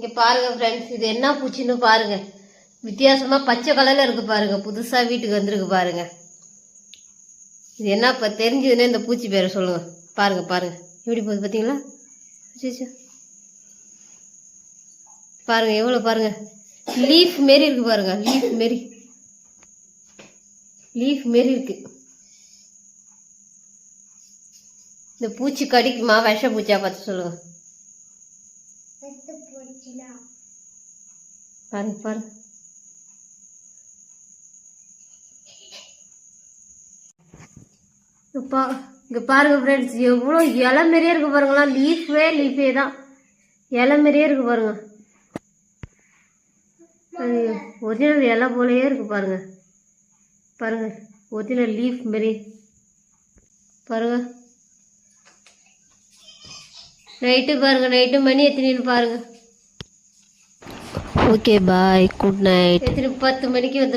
இங்கே பாருங்க ஃப்ரெண்ட்ஸ், இது என்ன பூச்சின்னு பாருங்க. வித்தியாசமாக பச்சை கலரில் இருக்குது பாருங்க. புதுசாக வீட்டுக்கு வந்திருக்கு பாருங்க. இது என்ன இப்போ தெரிஞ்சதுன்னே இந்த பூச்சி பேரை சொல்லுங்க. பாருங்க பாருங்க எப்படி போகுது பார்த்தீங்களா? பாருங்க எவ்வளோ பாருங்க, லீஃப் மாரி இருக்கு பாருங்க. லீஃப் மாரி இருக்கு. இந்த பூச்சி கடிக்குமா? விஷ பூச்சியா பார்த்து சொல்லுங்க. பாருங்க பாருங்க. இங்க பாருங்க ஃப்ரெண்ட்ஸ், எவ்வளோ இலை மாரியே இருக்கு பாருங்களா. லீஃபே தான், இலை மாரியே இருக்கு பாருங்க. ஒரிஜினல் இலை போலயே இருக்கு பாருங்க. பாருங்க ஒரிஜினல் லீஃப் மாரி பாருங்க. நைட்டு பாருங்க, நைட்டு மணி எத்தனைன்னு பாருங்க. Okay bye, good night. எத்தனை? 10 மணிக்கு வந்து